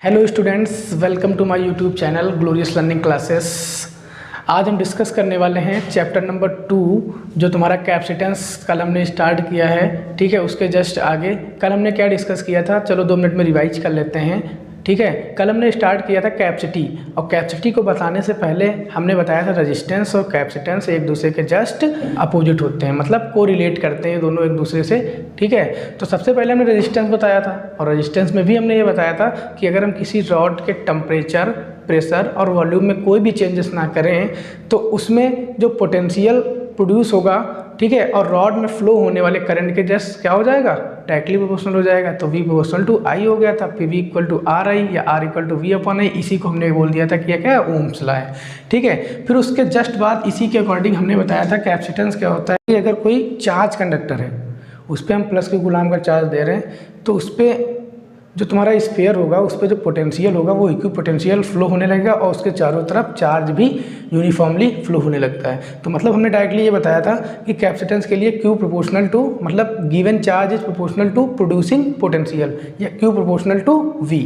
Hello students, welcome to my YouTube channel glorious learning classes. आज हम discuss करने वाले हैं चैप्टर नंबर 2 जो तुम्हारा कैपेसिटेंस कल हमने स्टार्ट किया है। ठीक है, उसके जस्ट आगे कल हमने क्या डिस्कस किया था, चलो 2 मिनट में रिवाइज कर लेते हैं। ठीक है, कल हमने स्टार्ट किया था कैपेसिटी, और कैपेसिटी को बताने से पहले हमने बताया था रेजिस्टेंस और कैपेसिटेंस एक दूसरे के जस्ट अपोजिट होते हैं, मतलब को रिलेट करते हैं दोनों एक दूसरे से। ठीक है, तो सबसे पहले हमने रेजिस्टेंस बताया था, और रेजिस्टेंस में भी हमने ये बताया था कि अगर हम किसी रॉड के टेम्परेचर, प्रेशर और वॉल्यूम में कोई भी चेंजेस ना करें तो उसमें जो पोटेंशियल प्रोड्यूस होगा, ठीक है, और रॉड में फ्लो होने वाले करंट के जस्ट क्या हो जाएगा, डायरेक्टली प्रोपोर्शनल हो जाएगा। तो V प्रोपोर्शनल टू I हो गया था, फिर V equal to R I या R equal to V upon I. इसी को हमने बोल दिया था कि क्या है, ओम्स लॉ है। ठीक है, फिर उसके जस्ट बाद इसी के अकॉर्डिंग हमने बताया था कैपेसिटेंस क्या होता है कि अगर कोई चार्ज कंडक्टर है, उस पर हम प्लस के गुलाम का चार्ज दे रहे हैं, तो उस पर जो तुम्हारा स्फीयर होगा उस पर जो पोटेंशियल होगा वो इक्वी पोटेंशियल फ्लो होने लगेगा, और उसके चारों तरफ चार्ज भी यूनिफॉर्मली फ्लो होने लगता है। तो मतलब हमने डायरेक्टली ये बताया था कि कैपेसिटेंस के लिए Q प्रोपोर्शनल टू, मतलब given charge is proportional to producing potential, या Q प्रोपोर्शनल टू V।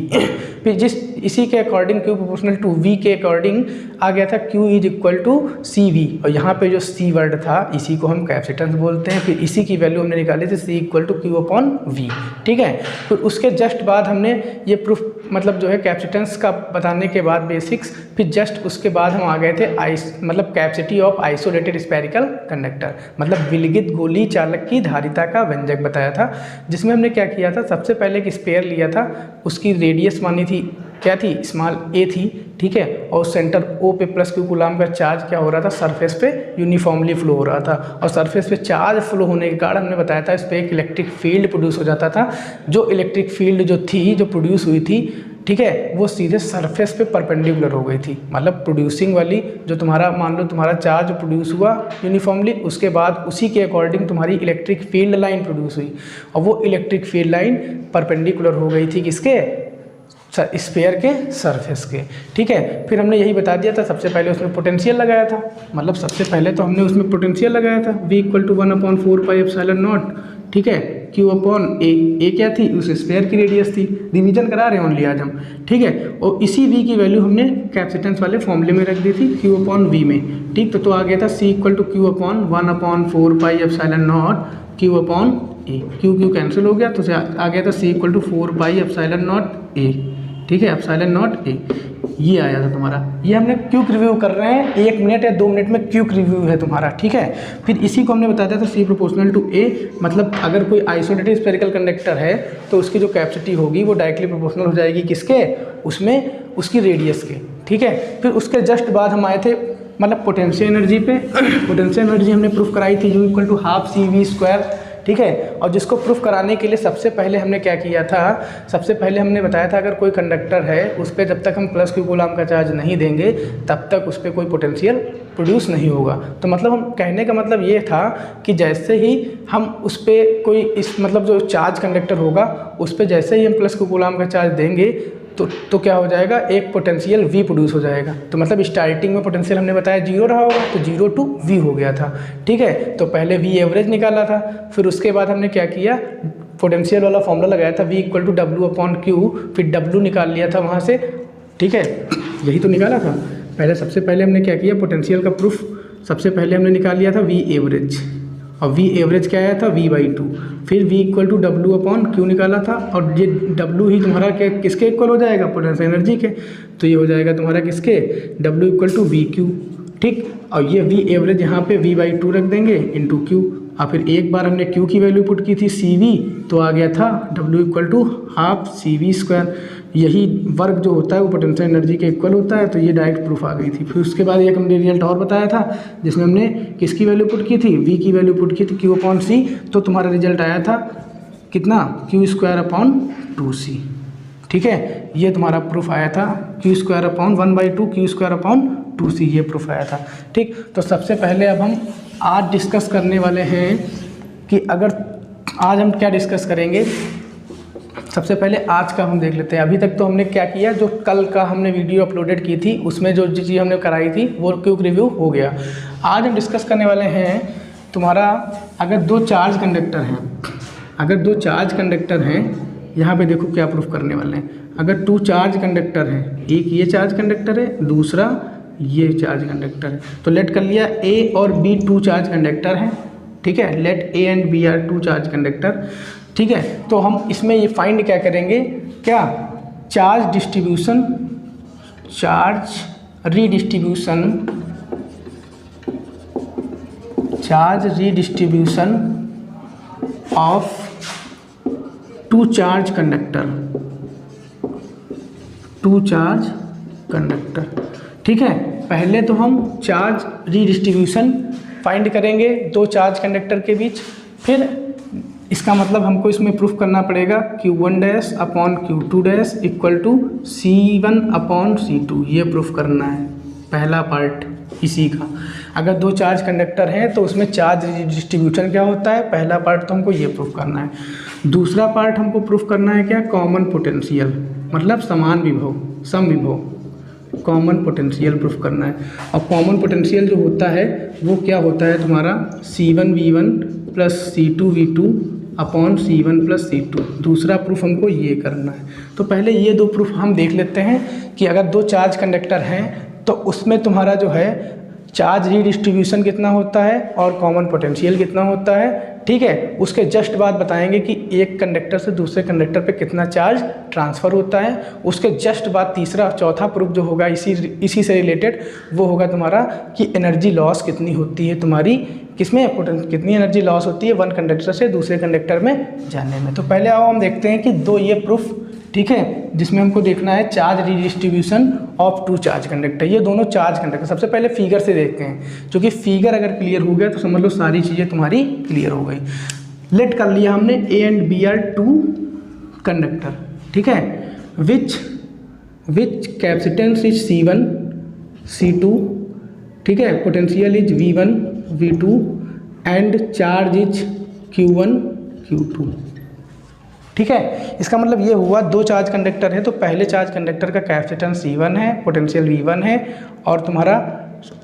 फिर इसी के according Q proportional to V के अकॉर्डिंग आ गया था Q is equal to CV, और यहाँ पे जो C वर्ड था इसी को हम कैपेसिटेंस बोलते हैं। फिर इसी की वैल्यू हमने निकाली थी C equal to Q upon V। ठीक है, फिर उसके जस्ट बाद हमने ये प्रूफ मतलब जो है कैपेसिटेंस का बताने के बाद बेसिक्स, फिर जस्ट उसके बाद हम आ गए थे मतलब capacity of isolated spherical conductor, मतलब विलगित गोली चालक की धारिता का व्यंजक बताया था, जिसमें हमने क्या किया था, सबसे पहले एक स्फीयर लिया था, उसकी रेडियस मानी थी क्या थी, स्मॉल a थी। ठीक है, और सेंटर O पे प्लस Q कूलम का चार्ज क्या हो रहा था, सरफेस पे यूनिफॉर्मली फ्लो हो रहा था, और सरफेस पे चार्ज फ्लो होने के कारण हमने बताया था इस पर एक इलेक्ट्रिक फील्ड प्रोड्यूस हो जाता था। जो इलेक्ट्रिक फील्ड जो थी, जो प्रोड्यूस हुई थी, ठीक है, वो सीधे सरफेस पे परपेंडिकुलर हो गई थी। मतलब प्रोड्यूसिंग वाली जो तुम्हारा मान लो तुम्हारा चार्ज प्रोड्यूस हुआ यूनिफॉर्मली, उसके बाद उसी के अकॉर्डिंग तुम्हारी इलेक्ट्रिक फील्ड लाइन प्रोड्यूस हुई, और वो इलेक्ट्रिक फील्ड लाइन परपेंडिकुलर हो गई थी किसके, स्फीयर के सरफेस के। ठीक है, फिर हमने यही बता दिया था, सबसे पहले उसमें पोटेंशियल लगाया था, मतलब सबसे पहले तो हमने उसमें पोटेंशियल लगाया था V equal to 1/4 pi epsilon naught. ठीक है, Q अपॉन A क्या थी, उस स्फीयर की रेडियस थी, रिवीजन करा रहे हैं ओनली आज हम। ठीक है, और इसी V की वैल्यू हमने कैपेसिटेंस वाले फॉर्मूले में रख दी थी Q अपॉन V में। ठीक, तो आ गया था C equal to Q upon 1/4 pi epsilon naught Q upon A। Q cancel हो गया, तो आ गया था C equal to 4 pi epsilon naught A। ठीक है, एप्सिलॉन नॉट A ये आया था तुम्हारा। ये हमने क्विक रिव्यू कर रहे हैं, 1 मिनट या 2 मिनट में क्विक रिव्यू है तुम्हारा। ठीक है, फिर इसी को हमने बताया था C प्रोपोर्शनल टू A, मतलब अगर कोई आइसोलेटेड स्फेरिकल कंडक्टर है तो उसकी जो कैपेसिटी होगी वो डायरेक्टली प्रोपोर्शनल हो जाएगी किसके, उसमें उसकी रेडियस के। ठीक है, फिर उसके जस्ट बाद हम आए थे मतलब पोटेंशियल एनर्जी पे। पोटेंशियल एनर्जी हमने प्रूफ कराई थी U equal to half CV square. ठीक है, और जिसको प्रूफ कराने के लिए सबसे पहले हमने क्या किया था, सबसे पहले हमने बताया था अगर कोई कंडक्टर है उस पर जब तक हम प्लस Q कूलम का चार्ज नहीं देंगे तब तक उस पर कोई पोटेंशियल प्रोड्यूस नहीं होगा। तो मतलब हम कहने का मतलब ये था कि जैसे ही हम उस पर कोई इस मतलब जो चार्ज कंडक्टर होगा उस पर जैसे ही हम प्लस Q कूलम का चार्ज देंगे तो क्या हो जाएगा, एक पोटेंशियल V प्रोड्यूस हो जाएगा। तो मतलब स्टार्टिंग में पोटेंशियल हमने बताया 0 रहा होगा, तो 0 टू V हो गया था। ठीक है, तो पहले V एवरेज निकाला था, फिर उसके बाद हमने क्या किया, पोटेंशियल वाला फॉर्मूला लगाया था V equal to W upon Q, फिर W निकाल लिया था वहाँ से। ठीक है, यही तो निकाला था पहले। सबसे पहले हमने क्या किया, पोटेंशियल का प्रूफ सबसे पहले हमने निकाल लिया था V एवरेज, और V एवरेज क्या आया था V/2, फिर V equal to W upon Q निकाला था, और ये W ही तुम्हारा क्या किसके इक्वल हो जाएगा, पोटेंशियल एनर्जी के। तो ये हो जाएगा तुम्हारा किसके, W इक्वल टू VQ। ठीक, और ये V एवरेज यहाँ पे V/2 रख देंगे इंटू Q, और फिर एक बार हमने Q की वैल्यू पुट की थी CV, तो आ गया था W equal to half CV square. यही वर्क जो होता है वो पोटेंशियल एनर्जी के इक्वल होता है, तो ये डायरेक्ट प्रूफ आ गई थी। फिर उसके बाद एक हमने रिजल्ट और बताया था जिसमें हमने किसकी वैल्यू पुट की थी, V की वैल्यू पुट की थी Q अपॉन C, तो तुम्हारा रिजल्ट आया था कितना, Q स्क्वायर अपॉन 2C। ठीक है, ये तुम्हारा प्रूफ आया था Q square upon 1/2 Q square upon 2C, ये प्रूफ आया था। ठीक, तो सबसे पहले अब हम आज डिस्कस करने वाले हैं कि अगर आज हम क्या डिस्कस करेंगे। सबसे पहले आज का हम देख लेते हैं। अभी तक तो हमने क्या किया, जो कल का हमने वीडियो अपलोडेड की थी उसमें जो चीज़ हमने कराई थी वो क्विक रिव्यू हो गया। आज हम डिस्कस करने वाले हैं तुम्हारा, अगर 2 चार्ज कंडक्टर हैं, अगर 2 चार्ज कंडक्टर हैं, यहाँ पे देखो क्या प्रूफ करने वाले हैं। अगर 2 चार्ज कंडक्टर है, एक ये चार्ज कंडक्टर है, दूसरा ये चार्ज कंडक्टर है, तो लेट कर लिया ए और बी 2 चार्ज कंडक्टर हैं, ठीक है। Let A and B are 2 charge conductor, ठीक है। तो हम इसमें ये फाइंड क्या करेंगे, क्या charge distribution, charge redistribution, charge redistribution of 2 charge conductor, 2 charge conductor, ठीक है। पहले तो हम चार्ज रीडिस्ट्रीब्यूशन फाइंड करेंगे 2 चार्ज कंडक्टर के बीच, फिर इसका मतलब हमको इसमें प्रूफ करना पड़ेगा Q1 dash upon Q2 dash equal to C1 upon C2, ये प्रूफ करना है पहला पार्ट इसी का। अगर 2 चार्ज कंडक्टर हैं तो उसमें चार्ज डिस्ट्रीब्यूशन क्या होता है, पहला पार्ट तो हमको ये प्रूफ करना है। दूसरा पार्ट हमको प्रूफ करना है क्या, कॉमन पोटेंशियल, मतलब समान विभव, सम विभव, कॉमन पोटेंशियल प्रूफ करना है। और कॉमन पोटेंशियल जो होता है वो क्या होता है तुम्हारा C1V1 plus C2V2 upon C1 plus C2। दूसरा प्रूफ हमको ये करना है। तो पहले ये 2 प्रूफ हम देख लेते हैं कि अगर 2 चार्ज कंडक्टर हैं तो उसमें तुम्हारा जो है चार्ज रीडिस्ट्रीब्यूशन कितना होता है और कॉमन पोटेंशियल कितना होता है, ठीक है। उसके जस्ट बाद बताएंगे कि एक कंडक्टर से दूसरे कंडक्टर पे कितना चार्ज ट्रांसफ़र होता है। उसके जस्ट बाद तीसरा चौथा प्रूफ जो होगा इसी से रिलेटेड वो होगा तुम्हारा कि एनर्जी लॉस कितनी होती है तुम्हारी, किसमें कितनी एनर्जी लॉस होती है 1 कंडक्टर से दूसरे कंडक्टर में जाने में। तो पहले आओ हम देखते हैं कि 2 ये प्रूफ, ठीक है, जिसमें हमको देखना है charge redistribution of 2 charge conductor. ये दोनों चार्ज कंडक्टर सबसे पहले फिगर से देखते हैं, क्योंकि फिगर अगर क्लियर हो गया तो समझ लो सारी चीज़ें तुम्हारी क्लियर हो गई। लेट कर लिया हमने A and B are 2 conductor, ठीक है, which capacitance is C1 C2, ठीक है, potential is V1 V2 and charge is Q1 Q2, ठीक है। इसका मतलब ये हुआ 2 चार्ज कंडक्टर है तो पहले चार्ज कंडक्टर का कैपेसिटेंस C1 है, पोटेंशियल V1 है और तुम्हारा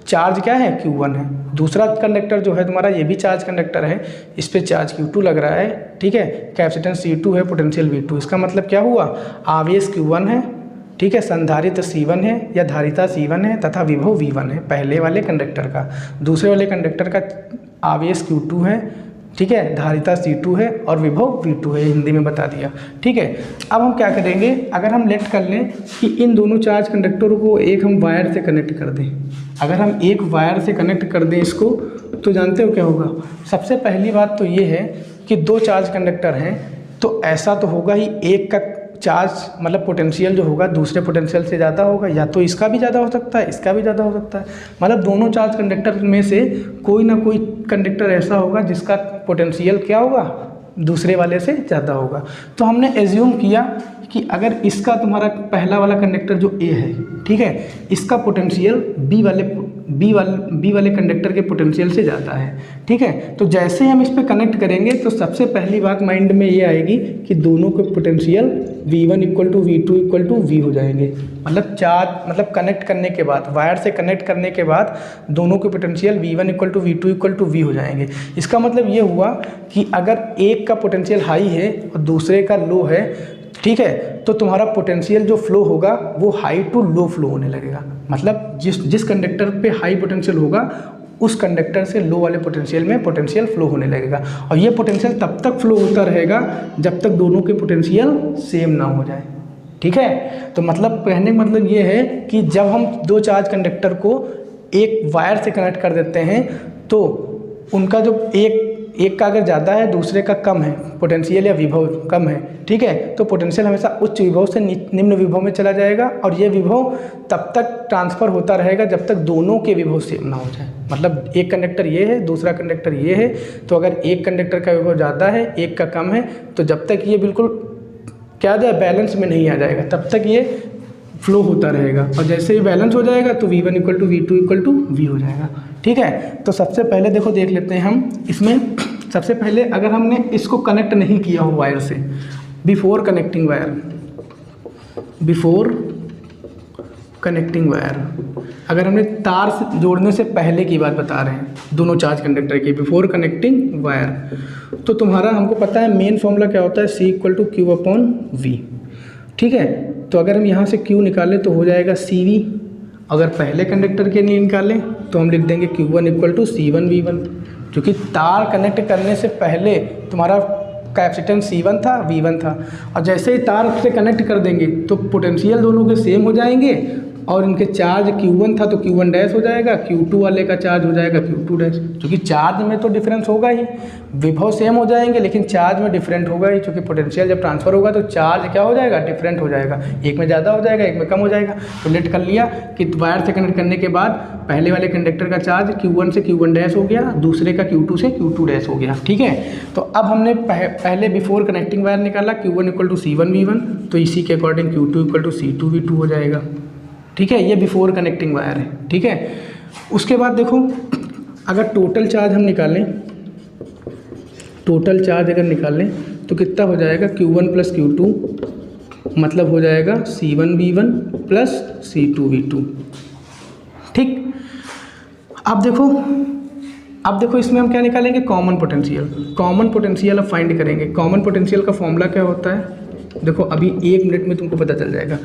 चार्ज क्या है Q1 है। दूसरा कंडक्टर जो है तुम्हारा ये भी चार्ज कंडक्टर है, इस पे चार्ज Q2 लग रहा है, ठीक है, कैपेसिटेंस C2 है, पोटेंशियल V2। इसका मतलब क्या हुआ, आवेश Q1 है, ठीक है, संधारित्र C1 है या धारिता C1 है तथा विभव V1 है पहले वाले कंडक्टर का। दूसरे वाले कंडक्टर का आवेश Q2 है, ठीक है, धारिता C2 है और विभव V2 है, हिंदी में बता दिया, ठीक है। अब हम क्या करेंगे, अगर हम लेट कर लें कि इन दोनों चार्ज कंडक्टरों को एक हम वायर से कनेक्ट कर दें, अगर हम एक वायर से कनेक्ट कर दें इसको, तो जानते हो क्या होगा। सबसे पहली बात तो ये है कि 2 चार्ज कंडक्टर हैं तो ऐसा तो होगा ही एक का चार्ज मतलब पोटेंशियल जो होगा दूसरे पोटेंशियल से ज़्यादा होगा, या तो इसका भी ज़्यादा हो सकता है इसका भी ज़्यादा हो सकता है, मतलब दोनों चार्ज कंडक्टर में से कोई ना कोई कंडक्टर ऐसा होगा जिसका पोटेंशियल क्या होगा दूसरे वाले से ज़्यादा होगा। तो हमने एज्यूम किया कि अगर इसका तुम्हारा पहला वाला कंडक्टर जो ए है, ठीक है, इसका पोटेंशियल बी वाले कंडक्टर के पोटेंशियल से ज़्यादा है, ठीक है। तो जैसे हम इस पर कनेक्ट करेंगे तो सबसे पहली बात माइंड में ये आएगी कि दोनों के potential V1 equal to V2 equal to V हो जाएंगे। मतलब कनेक्ट करने के बाद, वायर से कनेक्ट करने के बाद दोनों के potential V1 equal to V2 equal to V हो जाएंगे। इसका मतलब ये हुआ कि अगर एक का पोटेंशियल हाई है और दूसरे का लो है, ठीक है, तो तुम्हारा पोटेंशियल जो फ्लो होगा वो हाई टू लो फ्लो होने लगेगा। मतलब जिस कंडक्टर पे हाई पोटेंशियल होगा उस कंडक्टर से लो वाले पोटेंशियल में पोटेंशियल फ्लो होने लगेगा, और ये पोटेंशियल तब तक फ्लो होता रहेगा जब तक दोनों के पोटेंशियल सेम ना हो जाए, ठीक है। तो मतलब कहने का मतलब ये है कि जब हम 2 चार्ज कंडक्टर को एक वायर से कनेक्ट कर देते हैं तो उनका जो एक का अगर ज़्यादा है दूसरे का कम है पोटेंशियल या विभव कम है, ठीक है, तो पोटेंशियल हमेशा उच्च विभव से निम्न विभव में चला जाएगा और ये विभव तब तक ट्रांसफ़र होता रहेगा जब तक दोनों के विभव सेम ना हो जाए। मतलब एक कंडक्टर ये है दूसरा कंडक्टर ये है, तो अगर एक कंडक्टर का विभव ज़्यादा है एक का कम है तो जब तक ये बिल्कुल क्या जाए बैलेंस में नहीं आ जाएगा तब तक ये फ्लो होता रहेगा, और जैसे ही बैलेंस हो जाएगा तो V1 equal to V2 equal to V हो जाएगा, ठीक है। तो सबसे पहले देखो देख लेते हैं हम इसमें। सबसे पहले अगर हमने इसको कनेक्ट नहीं किया हो वायर से, बिफोर कनेक्टिंग वायर, अगर हमने तार से जोड़ने से पहले की बात बता रहे हैं दोनों चार्ज कंडक्टर की, बिफोर कनेक्टिंग वायर, तो तुम्हारा हमको पता है मेन फॉर्मूला क्या होता है, C equal to Q upon V, ठीक है। तो अगर हम यहाँ से Q निकालें तो हो जाएगा CV। अगर पहले कंडक्टर के लिए निकालें तो हम लिख देंगे Q1 इक्वल टू C1V1, क्योंकि तार कनेक्ट करने से पहले तुम्हारा कैपेसिटेंस C1 था, V1 था, और जैसे ही तार से कनेक्ट कर देंगे तो पोटेंशियल दोनों के सेम हो जाएंगे और इनके चार्ज Q1 था तो Q1 डैश हो जाएगा, Q2 वाले का चार्ज हो जाएगा Q2 डैश, क्योंकि चार्ज में तो डिफरेंस होगा ही, विभव सेम हो जाएंगे लेकिन चार्ज में डिफरेंट होगा ही, क्योंकि पोटेंशियल जब ट्रांसफर होगा तो चार्ज क्या हो जाएगा, डिफरेंट हो जाएगा, एक में ज़्यादा हो जाएगा एक में कम हो जाएगा। तो लेट कर लिया कि वायर से कनेक्ट करने के बाद पहले वाले कंडक्टर का चार्ज Q1 से Q1 डैश हो गया, दूसरे का Q2 से Q2 डैश हो गया, ठीक है। तो अब हमने पहले बिफोर कनेक्टिंग वायर निकाला Q1 इक्वल टू C1V1, तो इसी के according Q2 equal to C2V2 हो जाएगा, ठीक है। ये बिफोर कनेक्टिंग वायर है, ठीक है। उसके बाद देखो अगर टोटल चार्ज हम निकालें, टोटल चार्ज अगर निकालें तो कितना हो जाएगा, Q1 प्लस Q2 मतलब हो जाएगा C1V1 प्लस C2V2, ठीक। अब देखो इसमें हम क्या निकालेंगे, कॉमन पोटेंशियल। कॉमन पोटेंशियल अब फाइंड करेंगे। कॉमन पोटेंशियल का फॉर्मूला क्या होता है, देखो अभी 1 मिनट में तुमको पता चल जाएगा।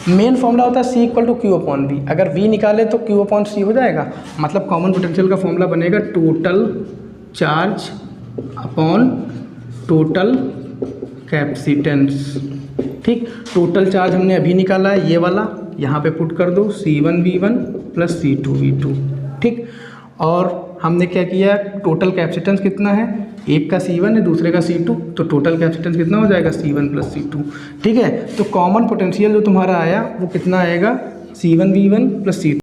मेन फॉर्मूला होता है C equal to Q upon V। अगर V निकाले तो Q अपॉन C हो जाएगा, मतलब कॉमन पोटेंशियल का फॉर्मूला बनेगा total charge upon total capacitance, ठीक। टोटल चार्ज हमने अभी निकाला है, ये वाला यहाँ पे पुट कर दो C1V1 प्लस C2V2, ठीक। और हमने क्या किया, टोटल कैपेसिटेंस कितना है, एक का C1 है दूसरे का C2, तो टोटल कैपेसिटेंस कितना हो जाएगा, C1 प्लस C2, ठीक है। तो कॉमन पोटेंशियल जो तुम्हारा आया वो कितना आएगा, C1V1 प्लस C2।